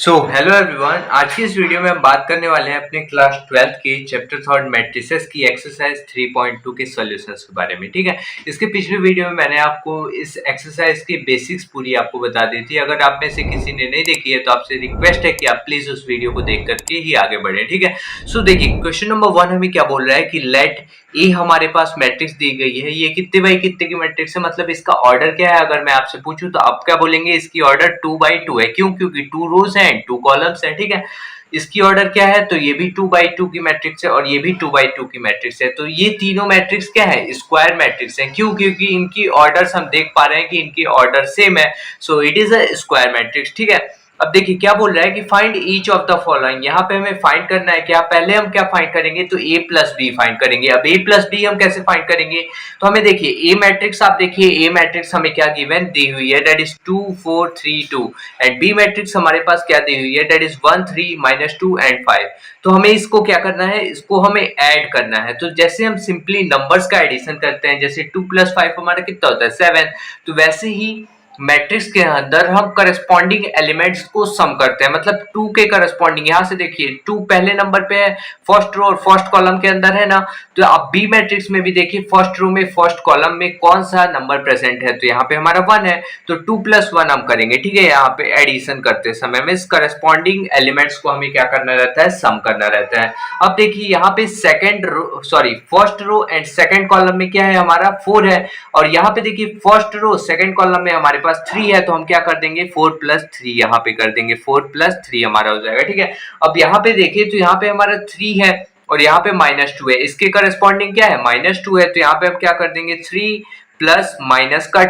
Hello everyone. आज की इस वीडियो में हम बात करने वाले हैं अपने क्लास 12th की चैप्टर 3 मैट्रिसेस की एक्सरसाइज 3.2 के सॉल्यूशंस के बारे में। ठीक है, इसके पिछले वीडियो में मैंने आपको इस एक्सरसाइज की बेसिक्स पूरी आपको बता दी थी। अगर आप में से किसी ने नहीं देखी है तो आपसे रिक्वेस्ट है कि आप प्लीज उस वीडियो को देख करके ही आगे बढ़े। ठीक है, देखिए क्वेश्चन नंबर 1 हमें क्या बोल रहा है कि लेट ए हमारे पास मैट्रिक्स दी गई है। ये कितने बाई कितने की मैट्रिक्स है, मतलब इसका ऑर्डर क्या है। अगर मैं आपसे पूछूं तो आप क्या बोलेंगे, इसकी ऑर्डर 2/2 है। क्यों? क्योंकि 2 रोज हैं, 2 कॉलम्स हैं। ठीक है, इसकी ऑर्डर क्या है, तो ये भी 2/2 की मैट्रिक्स है और ये भी 2/2 की मैट्रिक्स है। तो ये तीनों मैट्रिक्स क्या है, स्क्वायर मैट्रिक्स है। क्यों? क्योंकि इनकी ऑर्डर्स हम देख पा रहे हैं कि इनकी ऑर्डर सेम है, so it is a square matrix. ठीक है, अब देखिए क्या बोल रहा है कि find each of the following. यहाँ पे हमें फाइंड करना है क्या, पहले हम क्या फाइंड करेंगे, तो a प्लस बी फाइंड करेंगे। अब a प्लस बी हम कैसे फाइंड करेंगे, तो हमें देखिए a मैट्रिक्स, आप देखिए a मैट्रिक्स हमें क्या गिवन दी हुई है, that is 2 4 3 2 and b matrix हमारे पास क्या दी हुई है, दैट इज 1 3 -2 एंड 5। तो हमें इसको क्या करना है, इसको हमें ऐड करना है। तो जैसे हम सिंपली नंबर्स का एडिशन करते हैं, जैसे 2 + 5 हमारा कितना होता है 7, तो वैसे ही मैट्रिक्स के अंदर हम करस्पॉन्डिंग एलिमेंट्स को सम करते हैं। मतलब 2 के करस्पॉन्डिंग, यहां से देखिए 2 पहले नंबर पे है, फर्स्ट रो और फर्स्ट कॉलम के अंदर है ना। तो आप बी मैट्रिक्स में भी देखिए फर्स्ट रो में फर्स्ट कॉलम में कौन सा नंबर प्रेजेंट है, तो यहाँ पे हमारा 1 है, तो 2 + 1 हम करेंगे। ठीक है, यहाँ पे एडिशन करते समय में इस करस्पॉन्डिंग एलिमेंट्स को हमें क्या करना रहता है, सम करना रहता है। अब देखिए यहाँ पे first row and second column में क्या है, हमारा 4 है, और यहाँ पे देखिए फर्स्ट रो सेकंड कॉलम में हमारे पास 3 है, तो हम क्या कर देंगे 4 + 3 यहाँ पे कर देंगे, 4 + 3 हमारा हो जाएगा। ठीक है, अब यहाँ पे देखिए तो यहाँ पे हमारा 3 है और यहाँ पे -2 है, इसके करस्पॉन्डिंग क्या है, -2 है, तो यहाँ पे हम क्या कर देंगे 3 प्लस माइनस का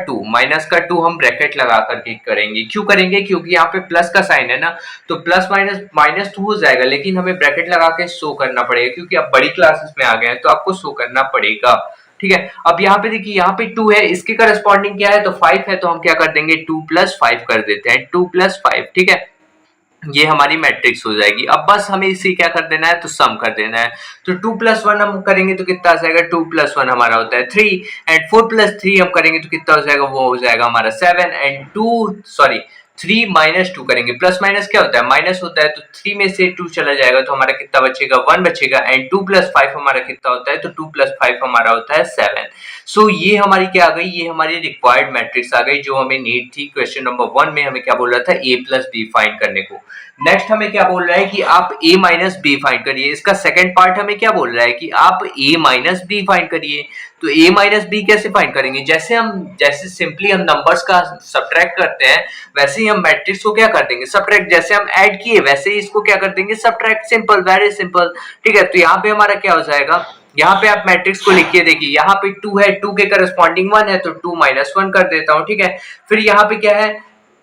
2 हम ब्रैकेट लगा करके करेंगे। क्यों करेंगे, क्योंकि यहाँ पे प्लस का साइन है ना, तो प्लस -2 हो जाएगा, लेकिन हमें ब्रैकेट लगा के शो करना पड़ेगा, क्योंकि आप बड़ी क्लासेस में आ गए हैं तो आपको शो करना पड़ेगा। ठीक है, अब यहाँ पे देखिए यहाँ पे 2 है, इसके करस्पॉन्डिंग क्या है, तो 5 है, तो हम क्या कर देंगे 2 + 5 कर देते हैं, 2 + 5। ठीक है, ये हमारी मैट्रिक्स हो जाएगी। अब बस हमें इसे क्या कर देना है, तो सम कर देना है। तो 2 + 1 हम करेंगे तो कितना आ जाएगा, 2 + 1 हमारा होता है 3 एंड 4 + 3 हम करेंगे तो कितना हो जाएगा, वो हो जाएगा हमारा 7 एंड 3 - 2 करेंगे, प्लस माइनस क्या होता है, माइनस होता है, तो 3 में से 2 चला जाएगा तो हमारा कितना बचेगा, 1 बचेगा एंड 2 + 5 हमारा कितना होता है, तो 2 + 5 हमारा होता है 7। ये हमारी क्या आ गई, ये हमारी रिक्वायर्ड मैट्रिक्स आ गई जो हमें नीड थी। क्वेश्चन नंबर 1 में हमें क्या बोल रहा था, a + b फाइंड करने को। नेक्स्ट हमें क्या बोल रहा है कि आप a - b फाइंड करिए। इसका सेकंड पार्ट हमें क्या बोल रहा है कि आप a - b फाइंड करिए। तो a - b कैसे फाइंड करेंगे, जैसे सिंपली हम नंबर्स का सब्ट्रैक्ट करते हैं, वैसे ही हम मैट्रिक्स को क्या कर देंगे, सब्ट्रैक्ट। जैसे हम ऐड किए वैसे ही इसको क्या कर देंगे, सब्ट्रैक्ट। Simple, very simple. ठीक है, तो यहाँ पे हमारा क्या हो जाएगा, यहाँ पे आप मैट्रिक्स को लिखिए, देखिए यहाँ पे 2 है, 2 के करस्पॉन्डिंग 1 है, तो 2 - 1 कर देता हूँ। ठीक है, फिर यहाँ पे क्या है,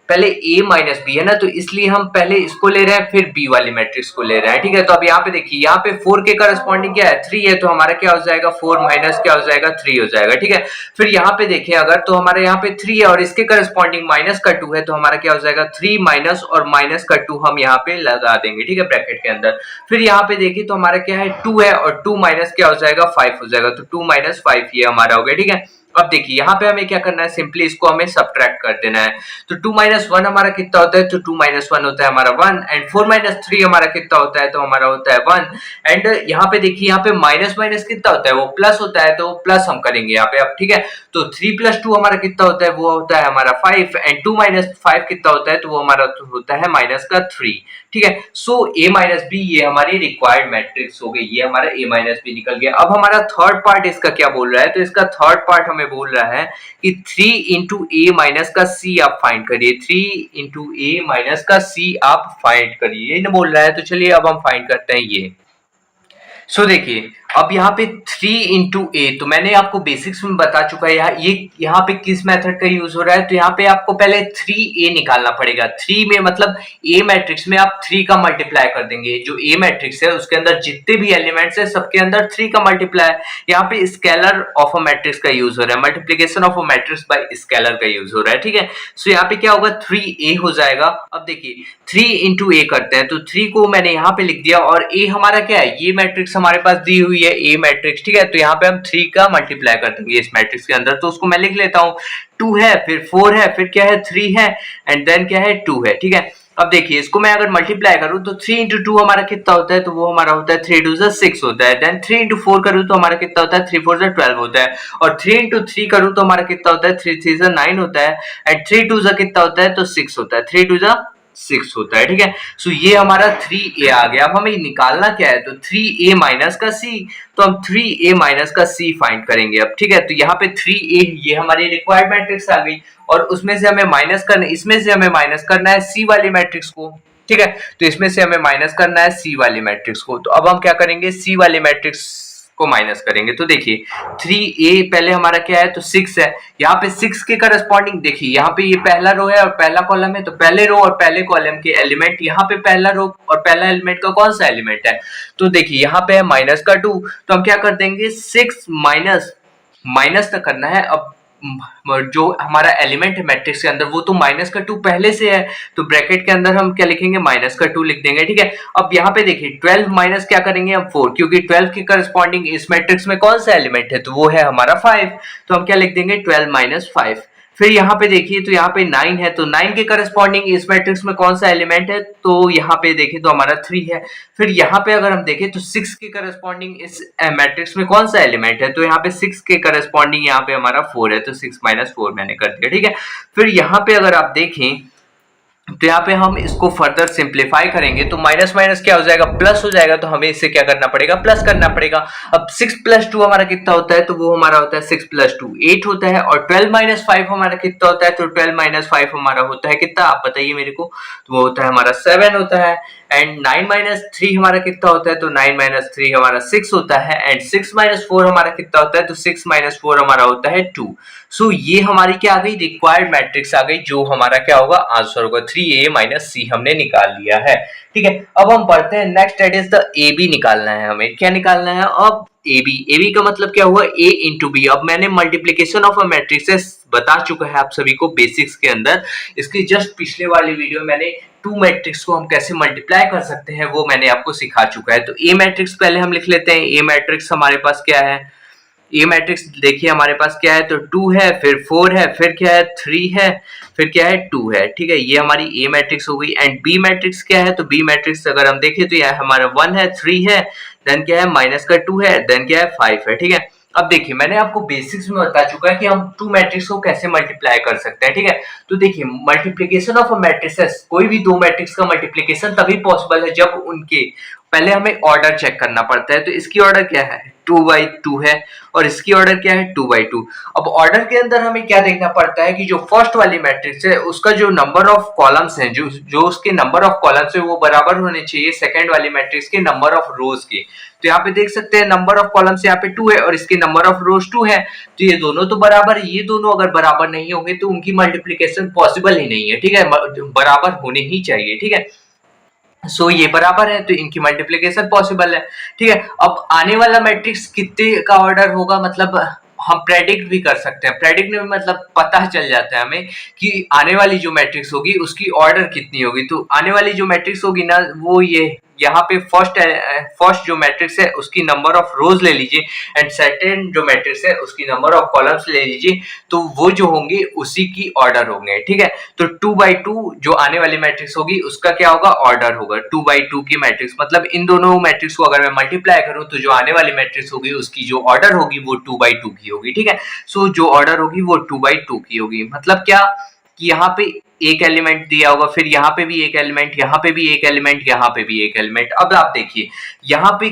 पहले a - b है ना, तो इसलिए हम पहले इसको ले रहे हैं, फिर b वाली मैट्रिक्स को ले रहे हैं। ठीक है, तो अब यहाँ पे देखिए यहाँ पे 4 के करस्पॉन्डिंग क्या है, 3 है, तो हमारा क्या हो जाएगा, 4 माइनस क्या हो जाएगा, 3 हो जाएगा। ठीक है, फिर यहाँ पे देखिए अगर, तो हमारे यहाँ पे 3 है और इसके करस्पॉन्डिंग -2 है, तो हमारा क्या हो जाएगा, 3 माइनस और -2 हम यहाँ पे लगा देंगे। ठीक है, ब्रैकेट के अंदर। फिर यहाँ पे देखिए तो हमारा क्या है, 2 है और 2 माइनस क्या हो जाएगा, 5 हो जाएगा, तो 2 - 5 ये हमारा हो गया। ठीक है, अब देखिए यहाँ पे हमें क्या करना है, सिंपली इसको हमें सब्ट्रैक्ट कर देना है। तो 2 - 1 हमारा कितना होता है, तो 2 - 1 होता है हमारा 1 एंड 4 - 3 हमारा कितना होता है, तो हमारा होता है 1 एंड यहाँ पे देखिए यहाँ पे माइनस माइनस कितना होता है, वो प्लस होता है, तो प्लस हम करेंगे यहाँ पे अब। ठीक है, तो 3 + 2 हमारा कितना होता है, वो होता है हमारा 5 एंड 2 - 5 कितना होता है, तो वो हमारा होता है -3। ठीक है, a - b ये हमारी रिक्वायर्ड मैट्रिक्स हो गई, ये हमारा a - b निकल गया। अब हमारा थर्ड पार्ट इसका क्या बोल रहा है, तो इसका थर्ड पार्ट हमें बोल रहा है कि 3 × a - का c आप फाइंड करिए, 3 × a - का c आप फाइंड करिए, ये बोल रहा है। तो चलिए अब हम फाइंड करते हैं ये। देखिए अब यहाँ पे 3 × a, तो मैंने आपको बेसिक्स में बता चुका है यहाँ पे किस मेथड का यूज हो रहा है। तो यहाँ पे आपको पहले 3a निकालना पड़ेगा। 3 में मतलब a मैट्रिक्स में आप 3 का मल्टीप्लाई कर देंगे। जो a मैट्रिक्स है उसके अंदर जितने भी एलिमेंट्स है सबके अंदर 3 का मल्टीप्लाई। यहाँ पे स्केलर ऑफ अ मैट्रिक्स का यूज हो रहा है, multiplication of a matrix bye scalar का यूज हो रहा है। ठीक है, यहाँ पे क्या होगा, 3a हो जाएगा। अब देखिए 3 × a करते हैं, तो 3 को मैंने यहाँ पे लिख दिया और a हमारा क्या है, ये मैट्रिक्स हमारे पास दी हुई है a मैट्रिक्स। ठीक है, तो यहाँ पे हम 3 का मल्टीप्लाई कर देंगे इस मैट्रिक्स के अंदर, तो उसको मैं लिख लेता हूँ। 2 है, फिर 4 है, फिर क्या है 3 है एंड देन क्या है 2 है। ठीक है, अब देखिए इसको मैं अगर मल्टीप्लाई करूं तो 3 इंटू टू हमारा कितना होता है, तो वो हमारा होता है 3 टू 6 होता है। देन 3 इंटू 4 करूं तो हमारा कितना होता है, 3 4 12 होता है। और 3 इंटू 3 करूं तो हमारा कितना होता है, 3 3 9 होता है। एंड 3 2 कितना होता है, तो 6 होता है। 3 2 6 होता है, ठीक है। सो ये हमारा 3a आ गया। अब हमें निकालना क्या है, तो 3a माइनस का c, तो हम 3a माइनस का c फाइंड करेंगे अब, ठीक है। तो यहाँ पे 3a ये हमारी रिक्वायर्ड मैट्रिक्स आ गई, और उसमें से हमें माइनस करना, इसमें से हमें माइनस करना है c वाली मैट्रिक्स को, ठीक है। तो इसमें से हमें माइनस करना है c वाली मैट्रिक्स को। तो अब हम क्या करेंगे, c वाली मैट्रिक्स को माइनस करेंगे। तो देखिए 3a पहले हमारा क्या है, तो 6 है। यहाँ पे 6 के करस्पॉन्डिंग देखिए, यहाँ पे ये पहला रो है और पहला कॉलम है, तो पहले रो और पहले कॉलम के एलिमेंट, यहाँ पे पहला रो और पहला एलिमेंट का कौन सा एलिमेंट है, तो देखिए यहाँ पे है माइनस का 2, तो हम क्या कर देंगे, 6 माइनस, माइनस तक करना है। अब जो हमारा एलिमेंट है मैट्रिक्स के अंदर वो तो माइनस का 2 पहले से है, तो ब्रैकेट के अंदर हम क्या लिखेंगे, माइनस का 2 लिख देंगे, ठीक है। अब यहाँ पे देखिए 12 माइनस क्या करेंगे हम 4, क्योंकि 12 के करस्पॉन्डिंग इस मैट्रिक्स में कौन सा एलिमेंट है, तो वो है हमारा 5, तो हम क्या लिख देंगे 12 माइनस 5। फिर यहाँ पे देखिए तो यहाँ पे 9 है, तो 9 के करस्पॉन्डिंग इस मैट्रिक्स में कौन सा एलिमेंट है, तो यहाँ पे देखें तो हमारा 3 है। फिर यहाँ पे अगर हम देखें तो 6 के करस्पॉन्डिंग इस मैट्रिक्स में कौन सा एलिमेंट है, तो यहाँ पे 6 के करस्पॉन्डिंग यहाँ पे हमारा 4 है, तो 6 माइनस 4 मैंने कर दिया, ठीक है। फिर यहाँ पे अगर आप देखें तो यहाँ पे हम इसको फर्दर सिंप्लीफाई करेंगे तो माइनस माइनस क्या हो जाएगा, प्लस हो जाएगा, तो हमें इससे क्या करना पड़ेगा, प्लस करना पड़ेगा। अब 6 प्लस 2 हमारा कितना होता है, तो वो हमारा होता है 6 प्लस 2 8 होता है। और 12 माइनस 5 हमारा कितना होता है, तो 12 माइनस 5 हमारा होता है कितना, आप बताइए मेरे को, तो वो होता है हमारा 7 होता है। एंड 9 माइनस 3 हमारा कितना होता है, तो 9 माइनस 3 हमारा 6 होता है। एंड 6 माइनस 4 हमारा कितना होता है, तो 6 माइनस 4 हमारा होता है 2। सो ये हमारी क्या आ गई, रिक्वायर्ड मैट्रिक्स आ गई, जो हमारा क्या होगा, आंसर होगा 3a माइनस c हमने निकाल लिया है, ठीक है। अब हम पढ़ते हैं next, that is the ab निकालना है हमें। क्या निकालना है अब, ab का मतलब क्या हुआ, a इंटू बी। अब मैंने मल्टीप्लीकेशन ऑफ अ मैट्रिक्सेस बता चुका है आप सभी को बेसिक्स के अंदर। इसकी जस्ट पिछले वाली वीडियो मैंने 2 मैट्रिक्स को हम कैसे मल्टीप्लाई कर सकते हैं वो मैंने आपको सिखा चुका है। तो ए मैट्रिक्स पहले हम लिख लेते हैं। ए मैट्रिक्स हमारे पास क्या है, ए मैट्रिक्स देखिए हमारे पास क्या है, तो 2 है, फिर 4 है, फिर क्या है 3 है, फिर क्या है 2 है, ठीक है। ये हमारी ए मैट्रिक्स हो गई। एंड बी मैट्रिक्स क्या है, तो बी मैट्रिक्स अगर हम देखें तो यह हमारा 1 है, 3 है, देन क्या है माइनस का 2 है, देन क्या है 5 है, ठीक है। अब देखिए मैंने आपको बेसिक्स में बता चुका है कि हम 2 मैट्रिक्स को कैसे मल्टीप्लाई कर सकते हैं, ठीक है। तो देखिए मल्टीप्लिकेशन ऑफ अ मैट्रिसेस, कोई भी 2 मैट्रिक्स का मल्टीप्लिकेशन तभी पॉसिबल है जब उनके पहले हमें ऑर्डर चेक करना पड़ता है। तो इसकी ऑर्डर क्या है, 2/2 है, और इसकी ऑर्डर क्या है 2/2। अब ऑर्डर के अंदर हमें क्या देखना पड़ता है कि जो फर्स्ट वाली मैट्रिक्स है उसका जो नंबर ऑफ कॉलम्स हैं, जो उसके नंबर ऑफ कॉलम्स है वो बराबर होने चाहिए सेकंड वाली मैट्रिक्स के नंबर ऑफ रोज के। तो यहाँ पे देख सकते हैं नंबर ऑफ कॉलम्स यहाँ पे 2 है और इसके नंबर ऑफ रोज 2 है, तो ये दोनों तो बराबर है। ये दोनों अगर बराबर नहीं होंगे तो उनकी मल्टीप्लिकेशन पॉसिबल ही नहीं है, ठीक है, बराबर होने ही चाहिए, ठीक है। सो ये बराबर है तो इनकी मल्टीप्लिकेशन पॉसिबल है, ठीक है। अब आने वाला मैट्रिक्स कितने का ऑर्डर होगा, मतलब हम प्रेडिक्ट भी कर सकते हैं। प्रेडिक्ट में मतलब पता चल जाता है हमें कि आने वाली जो मैट्रिक्स होगी उसकी ऑर्डर कितनी होगी। तो आने वाली जो मैट्रिक्स होगी ना, वो ये यहाँ पे फर्स्ट जो मैट्रिक्स है उसकी नंबर ऑफ रोज ले लीजिए, एंड सेकंड जो मैट्रिक्स है उसकी नंबर ऑफ कॉलम्स ले लीजिए, तो वो जो होंगे उसी की ऑर्डर होंगे, ठीक है। तो 2/2 जो आने वाली मैट्रिक्स होगी उसका क्या होगा, ऑर्डर होगा 2/2 की मैट्रिक्स। मतलब इन दोनों मैट्रिक्स को अगर मैं मल्टीप्लाई करूं तो जो आने वाली मैट्रिक्स होगी उसकी जो ऑर्डर होगी वो 2/2 की होगी, ठीक है। सो जो ऑर्डर होगी वो 2/2 की होगी। मतलब क्या कि यहाँ पे एक एलिमेंट दिया होगा, फिर यहाँ पे भी एक एलिमेंट, यहाँ पे भी एक एलिमेंट, यहाँ पे भी एक एलिमेंट। अब आप देखिए यहाँ पे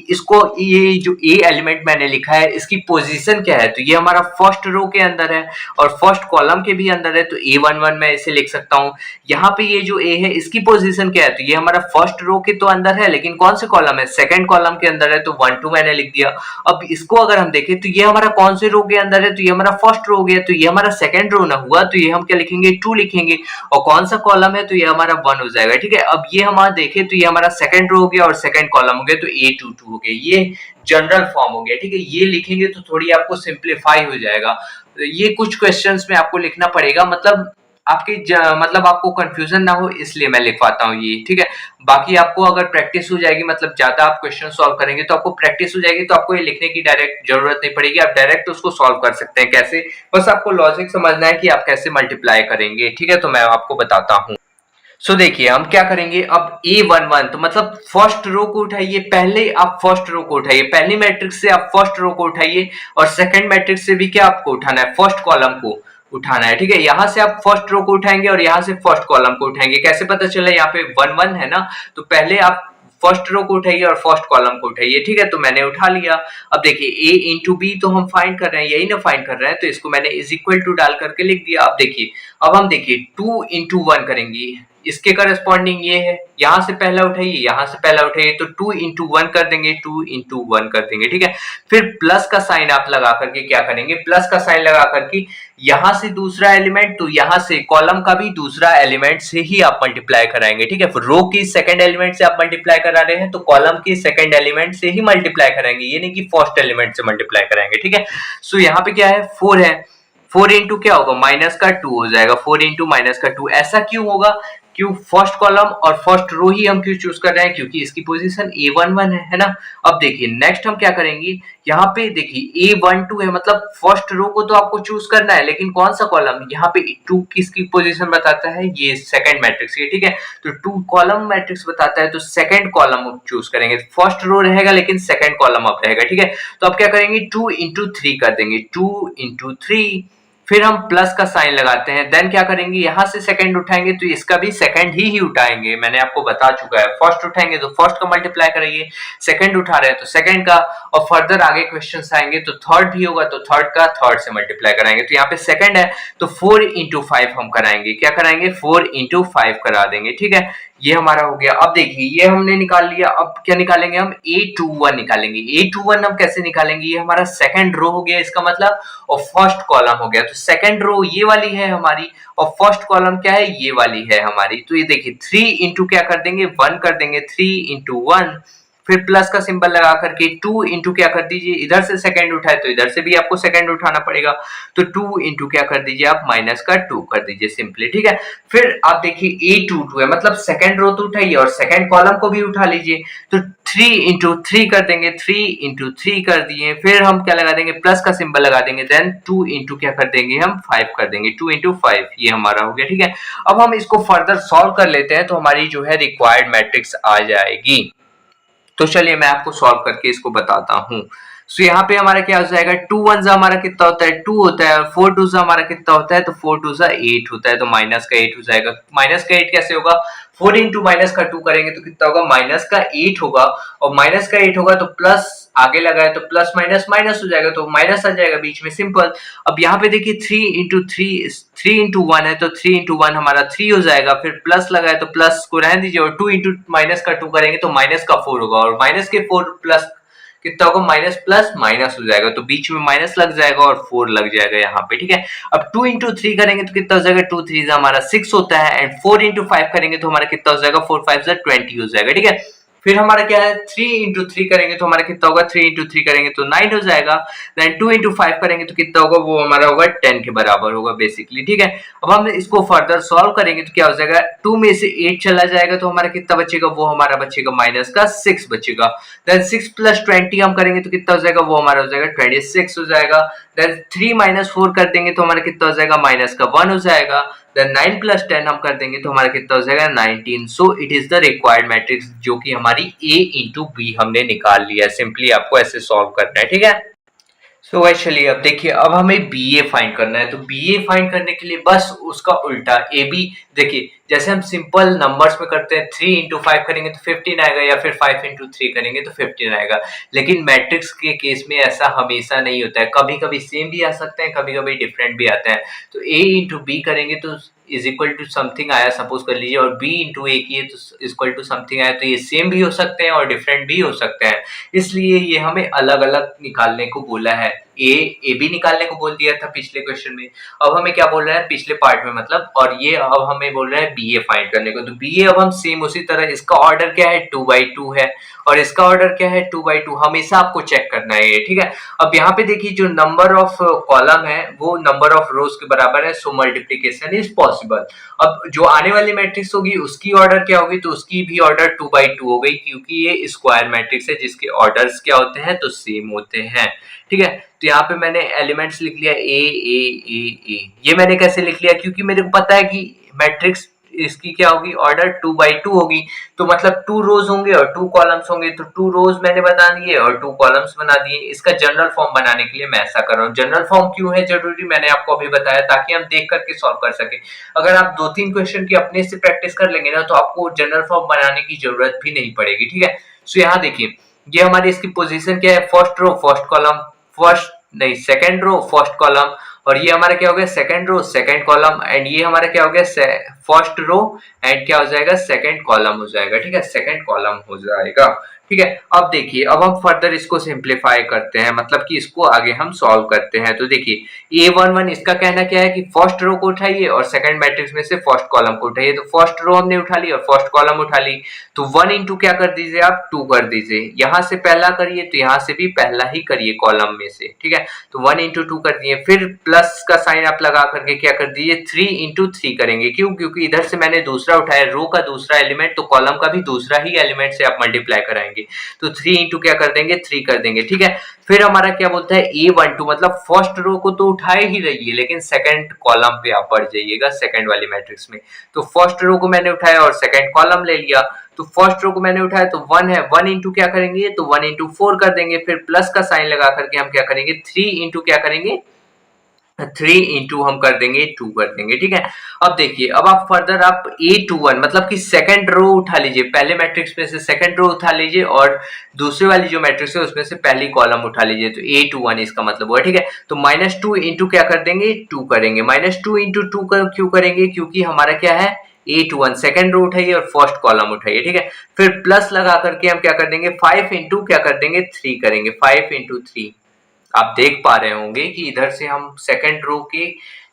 इसको, ये जो ए एलिमेंट मैंने लिखा है इसकी पोजीशन क्या है, तो ये हमारा फर्स्ट रो के अंदर है और फर्स्ट कॉलम के भी अंदर है, तो A11 मैं इसे लिख सकता हूँ। यहाँ पे ये जो ए है इसकी पोजीशन क्या है, तो ये हमारा फर्स्ट रो के तो अंदर है लेकिन कौन से कॉलम है, सेकंड कॉलम के अंदर है, तो 1 2 मैंने लिख दिया। अब इसको अगर हम देखें तो ये हमारा कौन से रो के अंदर है, तो ये हमारा फर्स्ट रो गया, तो ये हमारा सेकंड रो ना हुआ, तो ये हम क्या लिखेंगे 2 लिखेंगे। और कौन सा कॉलम है, तो ये हमारा 1 हो जाएगा, ठीक है। अब ये हमारा देखें तो ये हमारा सेकंड रो हो गया और सेकंड कॉलम हो गया, तो A22 हो गया। ये जनरल फॉर्म हो गया, ठीक है। ये लिखेंगे तो थोड़ी आपको सिंप्लीफाई हो जाएगा। ये कुछ क्वेश्चंस में आपको लिखना पड़ेगा, मतलब मतलब आपको कंफ्यूजन ना हो इसलिए मैं लिखवाता हूँ ये, ठीक है। बाकी आपको अगर प्रैक्टिस हो जाएगी, मतलब ज्यादा आप क्वेश्चन सॉल्व करेंगे तो आपको प्रैक्टिस हो जाएगी, तो आपको ये लिखने की डायरेक्ट जरूरत नहीं पड़ेगी, आप डायरेक्ट उसको सॉल्व कर सकते हैं। कैसे, बस आपको लॉजिक समझना है कि आप कैसे मल्टीप्लाई करेंगे, ठीक है। तो मैं आपको बताता हूँ। देखिए हम क्या करेंगे अब A11 तो मतलब फर्स्ट रो को उठाइए, पहले आप फर्स्ट रो को उठाइए, पहली मैट्रिक्स से आप फर्स्ट रो को उठाइए और सेकंड मैट्रिक्स से भी क्या आपको उठाना है, फर्स्ट कॉलम को उठाना है। ठीक है, यहां से आप फर्स्ट रो को उठाएंगे और यहां से फर्स्ट कॉलम को उठाएंगे। कैसे पता चला, यहाँ पे 1 1 है ना, तो पहले आप फर्स्ट रो को उठाइए और फर्स्ट कॉलम को उठाइए। ठीक है, तो मैंने उठा लिया। अब देखिए a इंटू बी तो हम फाइंड कर रहे हैं, यही ना फाइंड कर रहे हैं, तो इसको मैंने इज इक्वल टू डाल करके लिख दिया। अब देखिए, अब हम देखिए 2 इंटू 1 करेंगे, इसके करस्पॉन्डिंग ये है, यहां से पहला उठाइए, यहां से पहला उठाइए, तो 2 इंटू 1 कर देंगे, 2 इंटू 1 कर देंगे। ठीक है, फिर प्लस का साइन आप लगा करके क्या करेंगे, प्लस का साइन लगा करके यहां से दूसरा एलिमेंट, तो यहां से कॉलम का भी दूसरा एलिमेंट से ही आप मल्टीप्लाई कराएंगे। ठीक है, फिर रो की सेकंड एलिमेंट से आप मल्टीप्लाई करा रहे हैं तो कॉलम के सेकंड एलिमेंट से ही मल्टीप्लाई कराएंगे, ये नहीं कि फर्स्ट एलिमेंट से मल्टीप्लाई कराएंगे। ठीक है, सो यहाँ पे क्या है, 4 है, 4 इंटू क्या होगा, माइनस का 2 हो जाएगा, 4 इंटू माइनस का 2। ऐसा क्यों होगा, क्यों फर्स्ट कॉलम और फर्स्ट रो ही हम क्यों चूज कर रहे हैं, क्योंकि इसकी पोजीशन A11 है ना। अब देखिए नेक्स्ट हम क्या करेंगे, यहाँ पे देखिए A12 है, मतलब फर्स्ट रो को तो आपको चूज करना है, लेकिन कौन सा कॉलम, यहाँ पे 2 किसकी पोजीशन बताता है, ये सेकंड मैट्रिक्स की। ठीक है, तो 2 कॉलम मैट्रिक्स बताता है, तो सेकंड कॉलम चूज करेंगे, फर्स्ट रो रहेगा लेकिन सेकंड कॉलम अब रहेगा। ठीक है, तो अब क्या करेंगे, 2 इंटू 3 कर देंगे, 2 इंटू 3, फिर हम प्लस का साइन लगाते हैं, देन क्या करेंगे, यहां से सेकंड उठाएंगे तो इसका भी सेकंड ही उठाएंगे, मैंने आपको बता चुका है। फर्स्ट उठाएंगे तो फर्स्ट का मल्टीप्लाई करेंगे, सेकंड उठा रहे हैं तो सेकंड का, और फर्दर आगे क्वेश्चंस आएंगे तो थर्ड भी होगा तो थर्ड का थर्ड से मल्टीप्लाई कराएंगे। तो यहाँ पे सेकंड है तो 4 इंटू 5 हम कराएंगे, क्या कराएंगे, 4 इंटू 5 करा देंगे। ठीक है, ये हमारा हो गया। अब देखिए ये हमने निकाल लिया, अब क्या निकालेंगे हम, A21 निकालेंगे। A21 हम कैसे निकालेंगे, ये हमारा सेकंड रो हो गया इसका मतलब, और फर्स्ट कॉलम हो गया। तो सेकंड रो ये वाली है हमारी और फर्स्ट कॉलम क्या है, ये वाली है हमारी। तो ये देखिए 3 इंटू क्या कर देंगे, 1 कर देंगे, 3 इंटू 1, फिर प्लस का सिंबल लगा करके 2 इंटू क्या कर दीजिए, इधर से सेकंड उठाए तो इधर से भी आपको सेकंड उठाना पड़ेगा, तो 2 इंटू क्या कर दीजिए आप, माइनस का 2 कर दीजिए सिंपली। ठीक है, फिर आप देखिए A22 है, मतलब सेकंड रो तो उठाइए और सेकंड कॉलम को भी उठा लीजिए, तो 3 इंटू 3 कर देंगे, 3 इंटू 3 कर दिए, फिर हम क्या लगा देंगे, प्लस का सिंबल लगा देंगे, देन 2 इंटू क्या कर देंगे हम, 5 कर देंगे, 2 इंटू 5, ये हमारा हो गया। ठीक है, अब हम इसको फर्दर सॉल्व कर लेते हैं तो हमारी जो है रिक्वायर्ड मैट्रिक्स आ जाएगी। तो चलिए मैं आपको सॉल्व करके इसको बताता हूँ। सो यहाँ पे हमारा क्या हो जाएगा, 2 1 हमारा कितना होता है, 2 होता है, और 4 2 हमारा कितना होता है, तो 4 2 8 होता है, तो माइनस का 8 हो जाएगा। माइनस का 8 कैसे होगा, 4 इंटू माइनस का 2 करेंगे तो कितना होगा, माइनस का 8 होगा, और माइनस का 8 होगा तो प्लस आगे लगा है तो प्लस माइनस माइनस हो जाएगा, तो माइनस आ जाएगा बीच में, सिंपल। अब यहाँ पे देखिए 3 इंटू 1 है, तो 3 इंटू 1 हमारा 3 हो जाएगा, फिर प्लस लगा है तो प्लस को रहने दीजिए, और 2 इंटू माइनस का 2 करेंगे तो माइनस का 4 होगा, और माइनस के 4 प्लस कितना होगा, माइनस प्लस माइनस हो जाएगा, तो बीच में माइनस लग जाएगा और 4 लग जाएगा यहाँ पे। ठीक है, अब 2 इंटू 3 करेंगे तो कितना हो जाएगा, 2 3 हमारा 6 होता है, एंड 4 इंटू 5 करेंगे तो हमारा कितना हो जाएगा, 4 5 20 हो जाएगा। ठीक है, फिर हमारा क्या है, 3 इंटू 3 करेंगे तो हमारा कितना होगा, 3 इंटू 3 करेंगे तो 9 हो जाएगा, देन 2 इंटू 5 करेंगे तो कितना होगा, वो हमारा होगा 10 के बराबर होगा बेसिकली। ठीक है, अब हम इसको फर्दर सॉल्व करेंगे तो क्या हो जाएगा, 2 में से 8 चला जाएगा तो हमारा कितना बचेगा, वो हमारा बचेगा माइनस का 6 बचेगा, देन 6 प्लस 20 हम करेंगे तो कितना हो जाएगा, वो हमारा हो जाएगा 26 हो जाएगा, देन 3 माइनस 4 कर देंगे तो हमारा कितना हो जाएगा, माइनस का 1 हो जाएगा, देन 9 प्लस 10 हम कर देंगे तो हमारा कितना हो जाएगा, 19। So it is the required matrix, जो कि हमारी A इंटू बी हमने निकाल लिया है। सिंपली आपको ऐसे सॉल्व करना है। ठीक है, सो गाइस चलिए अब देखिए, अब हमें BA फाइंड करना है, तो BA फाइंड करने के लिए बस उसका उल्टा AB, देखिए जैसे हम सिंपल नंबर्स में करते हैं, 3 इंटू 5 करेंगे तो 15 आएगा, या फिर 5 इंटू 3 करेंगे तो 15 आएगा, लेकिन मैट्रिक्स के केस में ऐसा हमेशा नहीं होता है, कभी कभी सेम भी आ सकते हैं, कभी कभी डिफरेंट भी आते हैं। तो A इंटू बी करेंगे तो इज इक्वल टू समथिंग आया, सपोज कर लीजिए, और B इंटू ए किए तो इक्वल टू समथिंग आया, तो ये सेम भी हो सकते हैं और डिफरेंट भी हो सकते हैं, इसलिए ये हमें अलग अलग निकालने को बोला है। ए बी निकालने को बोल दिया था पिछले क्वेश्चन में, अब हमें क्या बोल रहा है पिछले पार्ट में मतलब, और ये अब हमें बोल रहा है BA फाइंड करने को। तो BA अब हम सेम उसी तरह, इसका ऑर्डर क्या है, 2/2 है, और इसका ऑर्डर क्या है, 2/2, हमेशा आपको चेक करना है ये। ठीक है, अब यहाँ पे देखिए जो नंबर ऑफ कॉलम है वो नंबर ऑफ रोज के बराबर है, सो मल्टीप्लीकेशन इज पॉसिबल। अब जो आने वाली मैट्रिक्स होगी उसकी ऑर्डर क्या होगी, तो उसकी भी ऑर्डर 2/2 हो गई, क्योंकि ये स्क्वायर मैट्रिक्स है जिसके ऑर्डर्स क्या होते हैं, तो सेम होते हैं। ठीक है, तो यहाँ पे मैंने एलिमेंट्स लिख लिया A A A A, ये मैंने कैसे लिख लिया, क्योंकि मेरे को पता है कि मैट्रिक्स इसकी क्या होगी, ऑर्डर 2/2 होगी। तो मतलब 2 रोज होंगे और 2 कॉलम्स होंगे, तो 2 रोज मैंने बना दिए और 2 कॉलम्स बना दिए। इसका जनरल फॉर्म बनाने के लिए मैं ऐसा कर रहा हूँ। जनरल फॉर्म क्यों है जरूरी, मैंने आपको अभी बताया, ताकि हम देख करके सॉल्व कर सके। अगर आप 2-3 क्वेश्चन की अपने से प्रैक्टिस कर लेंगे ना, तो आपको जनरल फॉर्म बनाने की जरूरत भी नहीं पड़ेगी, ठीक है। सो यहाँ देखिए, ये हमारी इसकी पोजीशन क्या है, first row first column, first नहीं सेकंड रो फर्स्ट कॉलम, और ये हमारा क्या हो गया, second row second column, and ये हमारा क्या हो गया, फर्स्ट रो एंड क्या हो जाएगा, सेकंड कॉलम हो जाएगा, ठीक है, सेकंड कॉलम हो जाएगा, ठीक है। अब देखिए, अब हम फर्दर इसको सिंप्लीफाई करते हैं, मतलब कि इसको आगे हम सॉल्व करते हैं। तो देखिए A11 इसका कहना क्या है कि फर्स्ट रो को उठाइए और सेकंड मैट्रिक्स में से फर्स्ट कॉलम को उठाइए। तो फर्स्ट रो हमने उठा ली और फर्स्ट कॉलम उठा ली, तो 1 इंटू क्या कर दीजिए आप, 2 कर दीजिए। यहां से पहला करिए तो यहां से भी पहला ही करिए कॉलम में से, ठीक है। तो 1 इंटू 2 कर दिए, फिर प्लस का साइन आप लगा करके क्या कर दीजिए, 3 इंटू 3 करेंगे। क्यों, क्योंकि इधर से मैंने दूसरा उठाया, रो का दूसरा एलिमेंट, तो कॉलम का भी दूसरा ही एलिमेंट से आप मल्टीप्लाई कराएंगे। तो 3 इंटू क्या कर देंगे, 3 कर देंगे, ठीक है। फिर हमारा क्या बोलता है, A12 मतलब फर्स्ट रो को तो उठाए ही रहिए, लेकिन सेकंड कॉलम पे आप बढ़ जाइएगा, सेकंड वाली मैट्रिक्स में। तो फर्स्ट रो को मैंने उठाया और सेकंड कॉलम ले लिया। तो फर्स्ट रो को मैंने उठाया तो 1 है, 1 इंटू क्या करेंगे, तो 1 इंटू 4 कर देंगे। फिर प्लस का साइन लगा करके हम क्या करेंगे, 3 इंटू क्या करेंगे, 3 इंटू हम कर देंगे 2 कर देंगे, ठीक है। अब देखिए, अब आप फर्दर आप A21 मतलब कि सेकंड रो उठा लीजिए, पहले मैट्रिक्स में से सेकंड रो उठा लीजिए और दूसरे वाली जो मैट्रिक्स है उसमें से पहली कॉलम उठा लीजिए। तो A21 इसका मतलब हुआ, ठीक है। तो -2 इंटू क्या कर देंगे, 2 करेंगे। -2 इंटू 2 क्यों करेंगे, क्योंकि हमारा क्या है, A21 सेकंड रो उठाइए और फर्स्ट कॉलम उठाइए, ठीक है। फिर प्लस लगा करके हम क्या कर देंगे, 5 इंटू क्या कर देंगे, 3 करेंगे, 5 इंटू 3। आप देख पा रहे होंगे कि इधर से हम सेकंड रो के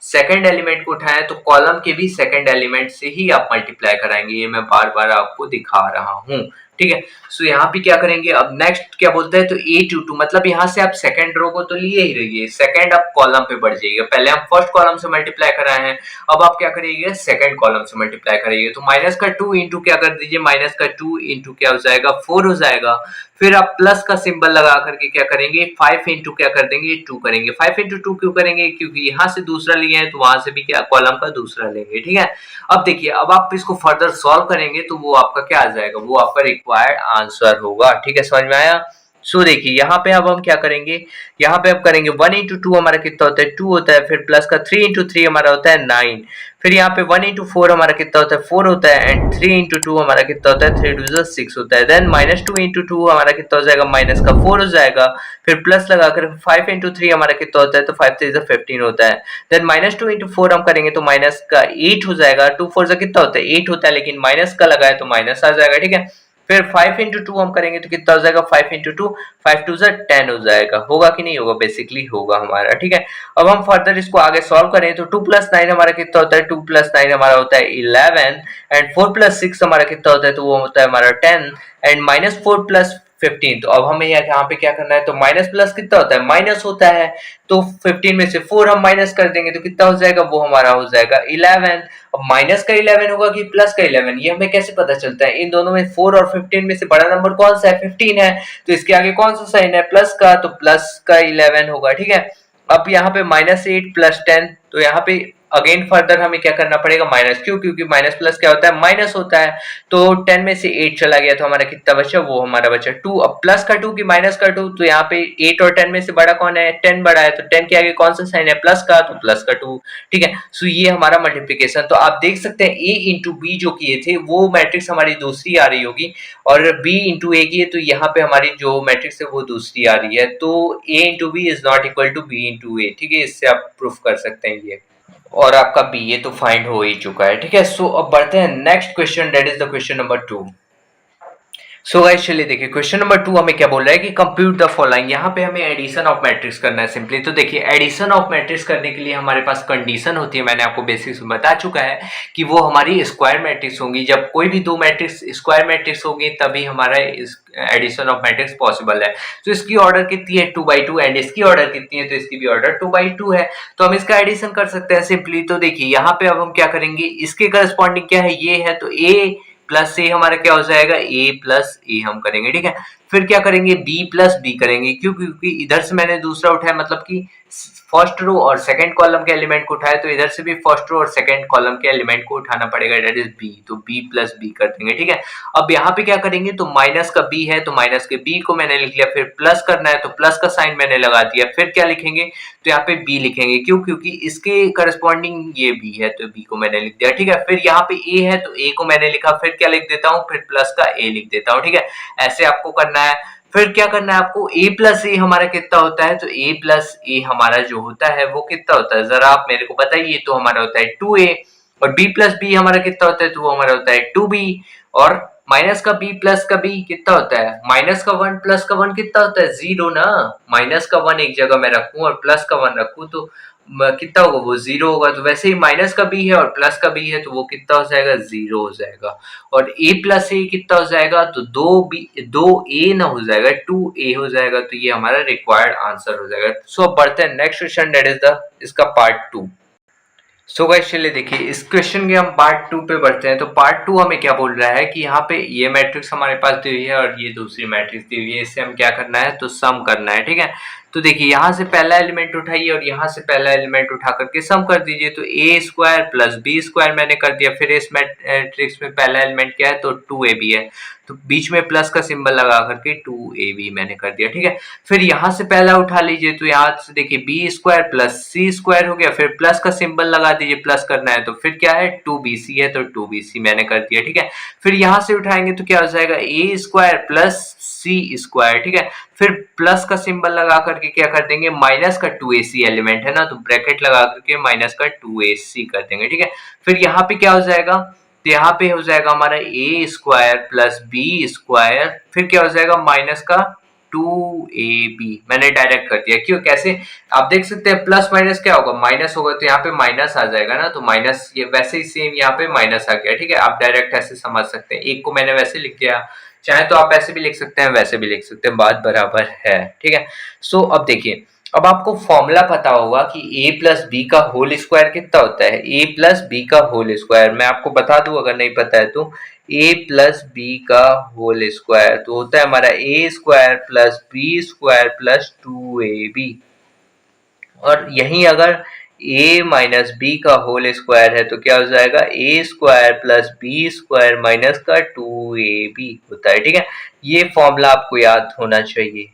सेकंड एलिमेंट को उठाएं तो कॉलम के भी सेकंड एलिमेंट से ही आप मल्टीप्लाई कराएंगे। ये मैं बार बार आपको दिखा रहा हूं, ठीक है। सो यहाँ पे क्या करेंगे, अब नेक्स्ट क्या बोलता है, तो A22 मतलब यहाँ से आप सेकंड रो को तो लिए ही रहिए, सेकंड आप कॉलम पे बढ़ जाइएगा। पहले हम फर्स्ट कॉलम से मल्टीप्लाई कराए हैं, अब आप क्या करिएगा, सेकंड कॉलम से मल्टीप्लाई करिएगा। तो माइनस का 2 इंटू क्या कर दीजिए, माइनस का 2 इंटू क्या हो जाएगा, 4 हो जाएगा। फिर आप प्लस का सिंबल लगा करके क्या करेंगे, 5 इंटू क्या कर देंगे, 2 करेंगे। 5 इंटू 2 क्यों करेंगे, क्योंकि यहाँ से दूसरा लिए हैं तो वहां से भी क्या कॉलम का दूसरा लेंगे, ठीक है। अब देखिए, अब आप इसको फर्दर सॉल्व करेंगे तो वो आपका क्या आ जाएगा, वो आपका रिक्वायर्ड आंसर होगा, ठीक है। समझ में आया। सो देखिए, यहाँ पे अब हम क्या करेंगे, यहाँ पे अब करेंगे 1 इंटू 2 हमारा कितना होता है, 2 होता है। फिर प्लस का 3 इंटू 3 हमारा होता है 9। फिर यहाँ पे 1 इंटू 4 हमारा कितना होता है, 4 होता है। एंड 3 इंटू 2 हमारा कितना होता है, 3 2 6 होता है। देन -2 इंटू 2 हमारा कितना हो जाएगा, माइनस का 4 हो जाएगा। फिर प्लस लगाकर 5 इंटू 3 हमारा कितना होता है, तो 5 3 15 होता है। देन -2 इंटू 4 हम करेंगे तो माइनस का 8 हो जाएगा। 2 4 से कितना होता है, 8 होता है, लेकिन माइनस का लगाए तो माइनस आ जाएगा, ठीक है। फिर 5 इंटू 2 हम करेंगे तो कितना हो जाएगा, 5 इंटू 2 5 2 10 हो जाएगा। होगा कि नहीं होगा, बेसिकली होगा हमारा, ठीक है। अब हम फर्दर इसको आगे सॉल्व करें तो 2 प्लस 9 हमारा कितना होता है, 2 प्लस 9 हमारा होता है 11। एंड 4 प्लस 6 हमारा कितना होता है, तो वो होता है हमारा 10। एंड -4 प्लस 15, तो अब हमें यहाँ पे क्या करना है, तो माइनस प्लस कितना होता है, माइनस होता है। तो 15 में से 4 हम माइनस कर देंगे तो कितना हो जाएगा, वो हमारा हो जाएगा 11। अब माइनस का 11 होगा कि प्लस का 11, ये हमें कैसे पता चलता है, इन दोनों में 4 और 15 में से बड़ा नंबर कौन सा है, 15 है। तो इसके आगे कौन सा साइन है, प्लस का, तो प्लस का 11 होगा, ठीक है। अब यहाँ पे -8 प्लस 10, तो यहाँ पे अगेन फर्दर हमें क्या करना पड़ेगा, माइनस। क्यों, क्योंकि माइनस प्लस क्या होता है, माइनस होता है। तो 10 में से 8 चला गया तो हमारा कितना बचा, वो हमारा बचा 2। अब प्लस का 2 की माइनस का 2, तो यहाँ पे 8 और 10 में से बड़ा कौन है, 10 बड़ा है। तो 10 के आगे कौन सा साइन है, प्लस का, तो प्लस का 2, ठीक है। सो ये हमारा मल्टीप्लीकेशन। तो आप देख सकते हैं A इंटू बी जो किए थे वो मैट्रिक्स हमारी दूसरी आ रही होगी, और B इंटू ए की है तो यहाँ पे हमारी जो मैट्रिक्स है वो दूसरी आ रही है। तो A into B is not equal to B into A, ठीक है। इससे आप प्रूफ कर सकते हैं ये, और आपका बी ये तो फाइंड हो ही चुका है, ठीक है। सो अब बढ़ते हैं next question, that is the question number 2। So guys चलिए देखिए, क्वेश्चन नंबर 2 हमें क्या बोल रहा है कि कंप्यूट द फॉलोइंग। यहाँ पे हमें एडिशन ऑफ मैट्रिक्स करना है सिंपली। तो देखिए, एडिशन ऑफ मैट्रिक्स करने के लिए हमारे पास कंडीशन होती है, मैंने आपको बेसिक्स में बता चुका है कि वो हमारी स्क्वायर मैट्रिक्स होंगी। जब कोई भी दो मैट्रिक्स स्क्वायर मैट्रिक्स होगी तभी हमारा एडिशन ऑफ मैट्रिक्स पॉसिबल है। तो इसकी ऑर्डर कितनी है, 2/2, एंड इसकी ऑर्डर कितनी है, तो इसकी भी ऑर्डर 2/2 है। तो हम इसका एडिशन कर सकते हैं सिंपली। तो देखिए, यहाँ पे अब हम क्या करेंगे, इसके करस्पॉन्डिंग क्या है, ये है, तो ए प्लस ए हमारा क्या हो जाएगा, ए प्लस ए हम करेंगे, ठीक है। फिर क्या करेंगे, बी प्लस बी करेंगे। क्यों, क्योंकि इधर से मैंने दूसरा उठाया, मतलब कि फर्स्ट रो और सेकंड कॉलम के एलिमेंट को उठाए तो इधर से भी फर्स्ट रो और सेकंड कॉलम के एलिमेंट को उठाना पड़ेगा, दैट इज बी, तो बी प्लस बी कर देंगे, ठीक है। अब यहाँ पे क्या करेंगे, तो माइनस का बी है तो माइनस के बी को मैंने लिख लिया, फिर प्लस करना है तो प्लस का साइन मैंने लगा दिया, फिर क्या लिखेंगे, तो यहाँ पे बी लिखेंगे, क्यों, क्योंकि इसके करस्पॉन्डिंग ये बी है तो बी को मैंने लिख दिया, ठीक है। फिर यहाँ पे ए है तो ए को मैंने लिखा, फिर क्या लिख देता हूँ, फिर प्लस का ए लिख देता हूँ, ठीक है। ऐसे आपको करना है। फिर क्या करना है आपको, a प्लस ए हमारा कितना होता है, तो a प्लस ए हमारा जो होता है वो कितना होता है, जरा आप मेरे को बताइए, तो हमारा होता है 2a, और b प्लस बी हमारा कितना होता है, तो वो हमारा होता है 2b, और माइनस का b प्लस का b कितना होता है, माइनस का 1 प्लस का 1 कितना होता है, 0 ना। माइनस का 1 एक जगह मैं रखूं और प्लस का 1 रखूं तो कितना होगा, वो 0 होगा। तो वैसे ही माइनस का b है और प्लस का b है तो वो कितना हो जाएगा, 0 हो जाएगा। और a प्लस ए कितना हो जाएगा, तो 2a ना हो जाएगा, 2a हो जाएगा। तो ये हमारा रिक्वायर्ड आंसर हो जाएगा। सो अब बढ़ते हैं next question, that is the इसका पार्ट 2। सो गाइस चलिए देखिए इस क्वेश्चन के हम पार्ट 2 पे बढ़ते हैं। तो पार्ट 2 हमें क्या बोल रहा है कि यहाँ पे ये मैट्रिक्स हमारे पास दी हुई है और ये दूसरी मैट्रिक्स दी हुई है, इससे हम क्या करना है, तो सम करना है, ठीक है। तो देखिए यहाँ से पहला एलिमेंट उठाइए और यहाँ से पहला एलिमेंट उठा करके सम कर दीजिए। तो ए स्क्वायर प्लस बी स्क्वायर मैंने कर दिया। फिर इस मैट्रिक्स में पहला एलिमेंट क्या है, तो 2ab है, तो बीच में प्लस का सिंबल लगा करके 2ab मैंने कर दिया, ठीक है। फिर यहाँ से पहला उठा लीजिए, तो यहाँ से देखिए B square plus c square हो गया, फिर प्लस का सिंबल लगा दीजिए, प्लस करना है तो फिर क्या है, 2bc है तो 2bc मैंने कर दिया, ठीक है। फिर यहाँ से उठाएंगे तो क्या हो जाएगा, ए स्क्वायर प्लस सी स्क्वायर, ठीक है। फिर प्लस का सिंबल लगा करके क्या कर देंगे, माइनस का 2ac एलिमेंट है ना, तो ब्रैकेट लगा करके माइनस का 2ac कर देंगे, ठीक है। फिर यहाँ पे क्या हो जाएगा, तो यहाँ पे हो जाएगा हमारा ए स्क्वायर प्लस बी स्क्वायर, फिर क्या हो जाएगा माइनस का 2ab मैंने डायरेक्ट कर दिया। क्यों, कैसे, आप देख सकते हैं प्लस माइनस क्या होगा, माइनस होगा, तो यहाँ पे माइनस आ जाएगा ना, तो माइनस, ये वैसे ही सेम यहाँ पे माइनस आ गया, ठीक है। आप डायरेक्ट ऐसे समझ सकते हैं, एक को मैंने वैसे लिख दिया, चाहे तो आप ऐसे भी लिख सकते हैं, वैसे भी लिख सकते हैं, बात बराबर है, ठीक है। सो अब देखिए, अब आपको फॉर्मूला पता होगा कि a प्लस बी का होल स्क्वायर कितना होता है, a प्लस बी का होल स्क्वायर मैं आपको बता दूं अगर नहीं पता है तो, a प्लस बी का होल स्क्वायर तो होता है हमारा a square plus B square plus 2ab, और यहीं अगर a माइनस बी का होल स्क्वायर है तो क्या हो जाएगा, a square plus B square minus का 2ab होता है, ठीक है। ये फॉर्मूला आपको याद होना चाहिए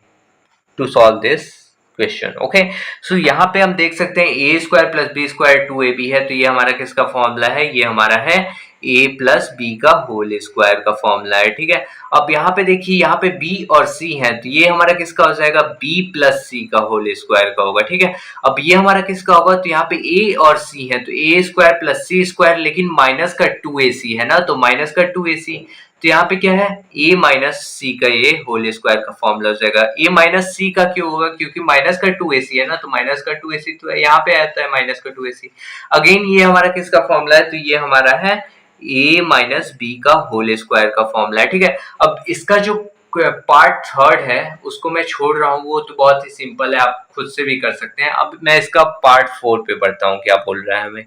to solve this question, okay. So यहाँ पे हम देख सकते हैं A square plus B square 2ab है, तो ये हमारा किसका फॉर्मूला है, ये हमारा है a प्लस बी का होल स्क्वायर का फॉर्मूला है, ठीक है। अब यहाँ पे देखिए, यहाँ पे b और c है, तो ये हमारा किसका हो जाएगा, b प्लस सी का होल स्क्वायर का होगा, ठीक है। अब ये हमारा किसका होगा, तो यहाँ पे a और c है, तो a square plus c square, लेकिन माइनस का 2ac है ना, तो माइनस का 2ac, तो यहाँ पे क्या है, a माइनस सी का ये होल स्क्वायर का फॉर्मूला हो जाएगा। a माइनस सी का क्यों होगा, क्योंकि माइनस का 2ac है ना, तो माइनस का 2ac तो यहाँ पे आता है माइनस का 2ac। अगेन ये हमारा किसका फॉर्मूला है, तो ये हमारा है a माइनस बी का होल स्क्वायर का फॉर्मूला है, ठीक है। अब इसका जो पार्ट थर्ड है उसको मैं छोड़ रहा हूँ, वो तो बहुत ही सिंपल है, आप खुद से भी कर सकते हैं। अब मैं इसका पार्ट 4 पे बढ़ता हूँ, क्या बोल रहा है हमें।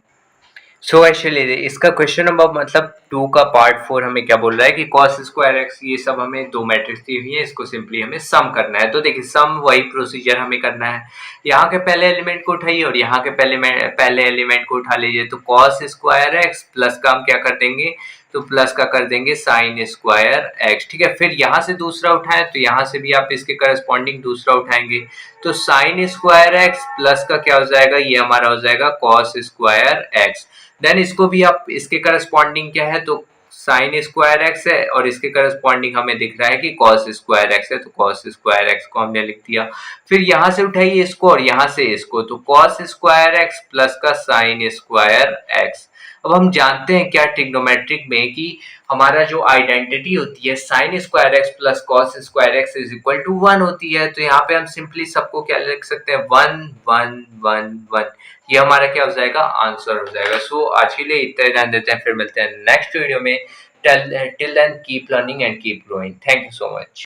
सो एक्चुअली इसका क्वेश्चन नंबर मतलब 2 का पार्ट 4 हमें क्या बोल रहा है कि cos स्क्वायर एक्स, ये सब हमें दो मैट्रिक्स दी हुई है, इसको सिंपली हमें सम करना है। तो देखिए सम वही प्रोसीजर हमें करना है, यहाँ के पहले एलिमेंट को उठाइए और यहाँ के पहले एलिमेंट को उठा लीजिए। तो cos स्क्वायर एक्स प्लस का हम क्या कर देंगे, तो प्लस का कर देंगे साइन स्क्वायर एक्स, ठीक है। फिर यहाँ से दूसरा उठाएं तो यहाँ से भी आप इसके करस्पॉन्डिंग दूसरा उठाएंगे, तो साइन स्क्वायर एक्स प्लस का क्या हो जाएगा, ये हमारा हो जाएगा cos स्क्वायर एक्स। देन इसको भी आप, इसके करस्पॉन्डिंग क्या है, तो साइन स्क्वायर एक्स है और इसके करस्पॉन्डिंग हमें दिख रहा है कि cos स्क्वायर एक्स है, तो cos स्क्वायर एक्स को हमने लिख दिया। फिर यहाँ से उठाइए इसको और यहाँ से इसको, तो cos स्क्वायर एक्स प्लस का साइन स्क्वायर एक्स। अब हम जानते हैं क्या ट्रिग्नोमेट्रिक में कि हमारा जो आइडेंटिटी होती है sine square x plus cos square x is equal to 1 होती है। तो यहाँ पे हम सिंपली सबको क्या लिख सकते हैं, 1 1 1 1, ये हमारा क्या हो जाएगा, आंसर हो जाएगा। सो आज के लिए इतना ही ध्यान देते हैं, फिर मिलते हैं नेक्स्ट वीडियो में। Till then keep learning and keep growing. Thank you so much.